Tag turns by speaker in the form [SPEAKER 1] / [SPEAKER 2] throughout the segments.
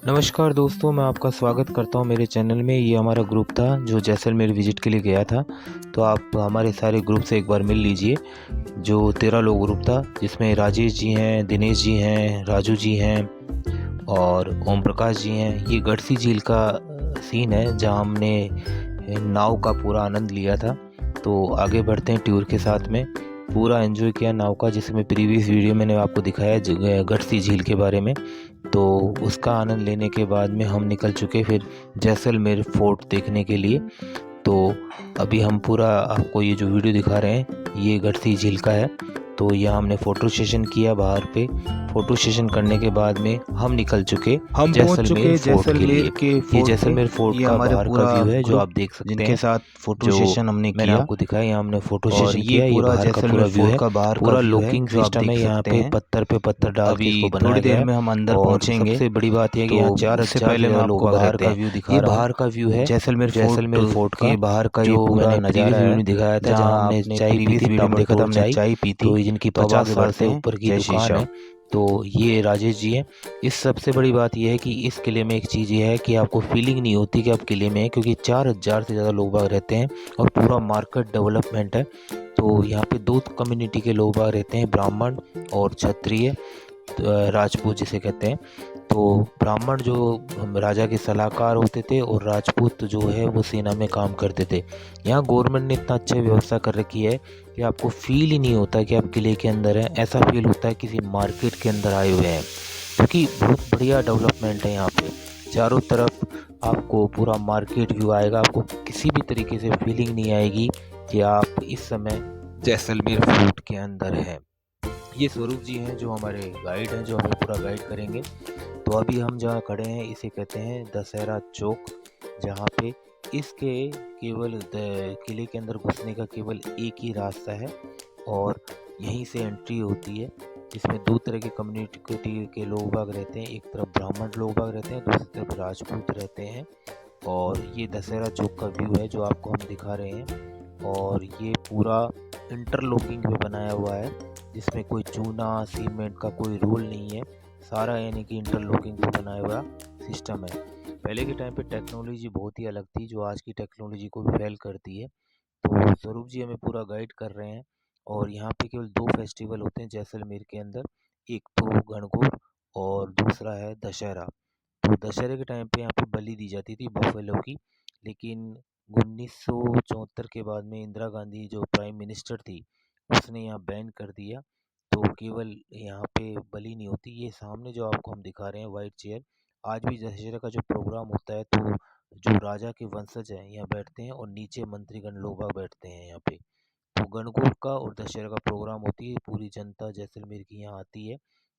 [SPEAKER 1] नमस्कार दोस्तों, मैं आपका स्वागत करता हूं मेरे चैनल में। ये हमारा ग्रुप था जो जैसलमेर विज़िट के लिए गया था। तो आप हमारे सारे ग्रुप से एक बार मिल लीजिए। जो 13 लोग ग्रुप था, जिसमें राजेश जी हैं, दिनेश जी हैं, राजू जी हैं और ओम प्रकाश जी हैं। ये गढ़सी झील का सीन है जहां हमने नाव का पूरा आनंद लिया था। तो आगे बढ़ते हैं टूर के साथ में। पूरा एंजॉय किया नाव का, जिसमें प्रीवियस वीडियो मैंने आपको दिखाया गढ़सी झील के बारे में। तो उसका आनंद लेने के बाद में हम निकल चुके फिर जैसलमेर फोर्ट देखने के लिए। तो अभी हम पूरा आपको ये जो वीडियो दिखा रहे हैं ये गढ़सी झील का है। तो यहाँ हमने फ़ोटो सेशन किया बाहर पे। फ़ोटो सेशन करने के बाद में हम निकल चुके जैसलमेर फोर्ट के लिए। ये जैसलमेर फोर्ट का बाहर का व्यू है जो आप देख सकते हैं,
[SPEAKER 2] जिनके साथ फोटो सेशन हमने
[SPEAKER 1] मैंने
[SPEAKER 2] किया।
[SPEAKER 1] आपको दिखाया। यहाँ हमने फोटो
[SPEAKER 2] और
[SPEAKER 1] सेशन
[SPEAKER 2] ये
[SPEAKER 1] किया। ये
[SPEAKER 2] पूरा
[SPEAKER 1] बाहर का
[SPEAKER 2] जैसलमेर
[SPEAKER 1] पूरा व्यू
[SPEAKER 2] फोर्ट
[SPEAKER 1] है,
[SPEAKER 2] का बाहर का
[SPEAKER 1] पूरा
[SPEAKER 2] व्यू है
[SPEAKER 1] लॉकिंग
[SPEAKER 2] जो आप
[SPEAKER 1] सिस्टम है।
[SPEAKER 2] देख
[SPEAKER 1] यहाँ
[SPEAKER 2] सकते
[SPEAKER 1] पे
[SPEAKER 2] हैं।
[SPEAKER 1] पत्थर डाल के
[SPEAKER 2] अभी
[SPEAKER 1] इसको बनाया
[SPEAKER 2] थोड़ी
[SPEAKER 1] गया
[SPEAKER 2] देर
[SPEAKER 1] है।
[SPEAKER 2] में हम अंदर
[SPEAKER 1] और
[SPEAKER 2] पहुंचेंगे।
[SPEAKER 1] सबसे बड़ी बात यह है कि यहाँ
[SPEAKER 2] तो
[SPEAKER 1] 4,000
[SPEAKER 2] उससे
[SPEAKER 1] से
[SPEAKER 2] पहले मैं
[SPEAKER 1] ज़्यादा
[SPEAKER 2] आपको
[SPEAKER 1] लोग
[SPEAKER 2] बाहर
[SPEAKER 1] रहते
[SPEAKER 2] का
[SPEAKER 1] हैं।
[SPEAKER 2] व्यू दिखा
[SPEAKER 1] ये
[SPEAKER 2] रहा हूँ।
[SPEAKER 1] बाहर का व्यू है
[SPEAKER 2] जैसलमेर
[SPEAKER 1] फोर्ट का,
[SPEAKER 2] के बाहर का
[SPEAKER 1] जो
[SPEAKER 2] पूरा
[SPEAKER 1] मैंने
[SPEAKER 2] नज़ारा
[SPEAKER 1] प्रीवियस वीडियो
[SPEAKER 2] है।
[SPEAKER 1] में दिखाया था,
[SPEAKER 2] जहाँ
[SPEAKER 1] जहाँ हमने
[SPEAKER 2] आपने
[SPEAKER 1] चाय पी
[SPEAKER 2] प्रीवियस
[SPEAKER 1] थी,
[SPEAKER 2] वीडियो में देखा था
[SPEAKER 1] ताबड़तोड़
[SPEAKER 2] हमने
[SPEAKER 1] चाय।
[SPEAKER 2] चाय पी थी।
[SPEAKER 1] तो जिनकी
[SPEAKER 2] तो अब
[SPEAKER 1] 50
[SPEAKER 2] आगे
[SPEAKER 1] साल
[SPEAKER 2] बढ़ते
[SPEAKER 1] से
[SPEAKER 2] हैं
[SPEAKER 1] ऊपर की
[SPEAKER 2] जय श्री
[SPEAKER 1] दुकान
[SPEAKER 2] श्याम।
[SPEAKER 1] है। तो ये राजेश जी हैं। इस सबसे बड़ी बात यह है कि इस किले में एक चीज़ ये है कि आपको फीलिंग नहीं होती कि आप किले में हैं, क्योंकि 4,000 से ज़्यादा लोग बाग रहते हैं और पूरा मार्केट डेवलपमेंट है। तो यहाँ पे दो कम्युनिटी के लोग बाग रहते हैं, ब्राह्मण और क्षत्रिय, राजपूत जिसे कहते हैं। तो ब्राह्मण जो राजा के सलाहकार होते थे और राजपूत जो है वो सेना में काम करते थे। यहाँ गवर्नमेंट ने इतना अच्छा व्यवस्था कर रखी है कि आपको फील ही नहीं होता कि आप किले के अंदर हैं। ऐसा फील होता है किसी मार्केट के अंदर आए हुए हैं, क्योंकि बहुत बढ़िया डेवलपमेंट है यहाँ पे। चारों तरफ आपको पूरा मार्केट व्यू आएगा। आपको किसी भी तरीके से फीलिंग नहीं आएगी कि आप इस समय जैसलमेर फोर्ट के अंदर हैं। ये स्वरूप जी हैं जो हमारे गाइड हैं, जो हमें पूरा गाइड करेंगे। तो अभी हम जहाँ खड़े हैं इसे कहते हैं दशहरा चौक, जहाँ पे इसके केवल किले के अंदर घुसने का केवल एक ही रास्ता है और यहीं से एंट्री होती है। इसमें दो तरह के कम्युनिटी के लोग बाग रहते हैं। एक तरफ ब्राह्मण लोग बाग रहते हैं, दूसरी तरफ राजपूत रहते हैं। और ये दशहरा चौक का व्यू है जो आपको हम दिखा रहे हैं। और ये पूरा इंटरलॉकिंग में बनाया हुआ है, जिसमें कोई चूना सीमेंट का कोई रोल नहीं है। सारा यानी कि इंटरलॉकिंग पे बनाया हुआ सिस्टम है। पहले के टाइम पे टेक्नोलॉजी बहुत ही अलग थी, जो आज की टेक्नोलॉजी को भी फेल करती है। तो स्वरूप जी हमें पूरा गाइड कर रहे हैं। और यहाँ पे केवल दो फेस्टिवल होते हैं जैसलमेर के अंदर, एक तो गणगौर और दूसरा है दशहरा। तो दशहरे के टाइम पे यहाँ पे बलि दी जाती थी बफेलो की, लेकिन 1974 के बाद में इंदिरा गांधी जो प्राइम मिनिस्टर थी उसने यहाँ बैन कर दिया। तो केवल यहाँ पे बलि नहीं होती। ये सामने जो आपको हम दिखा रहे हैं वाइट चेयर, आज भी दशहरे का जो प्रोग्राम होता है तो जो राजा के वंशज हैं यहाँ बैठते हैं और नीचे मंत्रीगण लोग बाग बैठते हैं यहाँ पे। तो गणगौर का और दशहरा का प्रोग्राम होती है, पूरी जनता जैसलमेर की यहाँ आती है।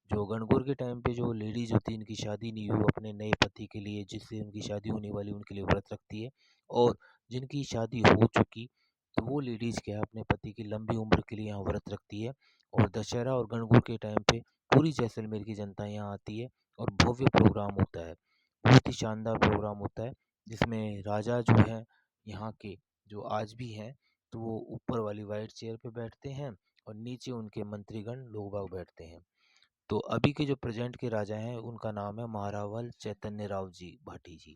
[SPEAKER 1] जो गणगौर के टाइम पे जो लेडीज होती है, इनकी शादी नहीं हुई, अपने नए पति के लिए, जिससे उनकी शादी होने वाली उनके लिए व्रत रखती है। और जिनकी शादी हो चुकी तो वो लेडीज क्या है अपने पति की लंबी उम्र के लिए यहाँ व्रत रखती है। और दशहरा और गणगौर के टाइम पे पूरी जैसलमेर की जनता यहाँ आती है और भव्य प्रोग्राम होता है। बहुत ही शानदार प्रोग्राम होता है, जिसमें राजा जो है यहाँ के, जो आज भी हैं, तो वो ऊपर वाली वाइट चेयर पे बैठते हैं और नीचे उनके मंत्रीगण लोग बाग बैठते हैं। तो अभी के जो प्रेजेंट के राजा हैं उनका नाम है महारावल चैतन्य राव जी भाटी जी।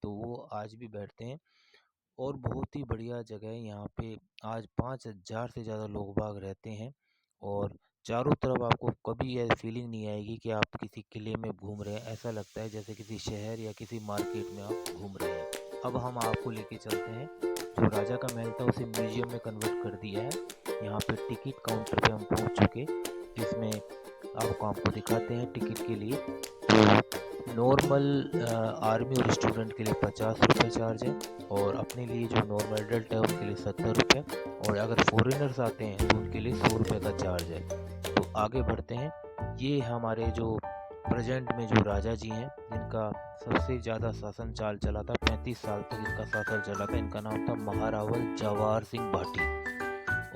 [SPEAKER 1] तो वो आज भी बैठते हैं और बहुत ही बढ़िया जगह है। यहाँ पे आज 5,000 से ज़्यादा लोग बाग रहते हैं और चारों तरफ आपको कभी ये फीलिंग नहीं आएगी कि आप किसी किले में घूम रहे हैं। ऐसा लगता है जैसे किसी शहर या किसी मार्केट में आप घूम रहे हैं। अब हम आपको लेके चलते हैं, जो राजा का महल था उसे म्यूजियम में कन्वर्ट कर दिया है। यहाँ पे टिकट काउंटर पे हम पहुँच चुके, जिसमें आपको दिखाते हैं टिकट के लिए। तो नॉर्मल आर्मी और स्टूडेंट के लिए 50 रुपये चार्ज है, और अपने लिए जो नॉर्मल एडल्ट है उनके लिए 70 रुपये, और अगर फॉरेनर्स आते हैं तो उनके लिए 100 रुपये का चार्ज है। तो आगे बढ़ते हैं। ये हमारे जो प्रेजेंट में जो राजा जी हैं, जिनका सबसे ज़्यादा शासन चाल चला था, 35 साल तक इनका शासन चला था, इनका नाम था महारावल जवाहर सिंह भाटी।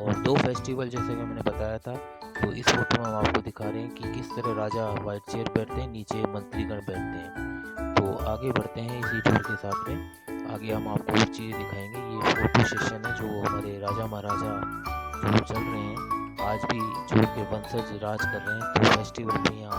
[SPEAKER 1] और दो फेस्टिवल जैसे कि मैंने बताया था, तो इस फोटो में हम आपको दिखा रहे हैं कि किस तरह राजा व्हाइट चेयर बैठते हैं, नीचे मंत्रीगण बैठते हैं। तो आगे बढ़ते हैं इसी टूर के साथ में। आगे हम आपको और चीज़ें दिखाएंगे। ये फोटो सेशन है जो हमारे राजा महाराजा जो चल रहे हैं, आज भी जो उनके वंशज राज कर रहे हैं, तो फेस्टिवल में यहाँ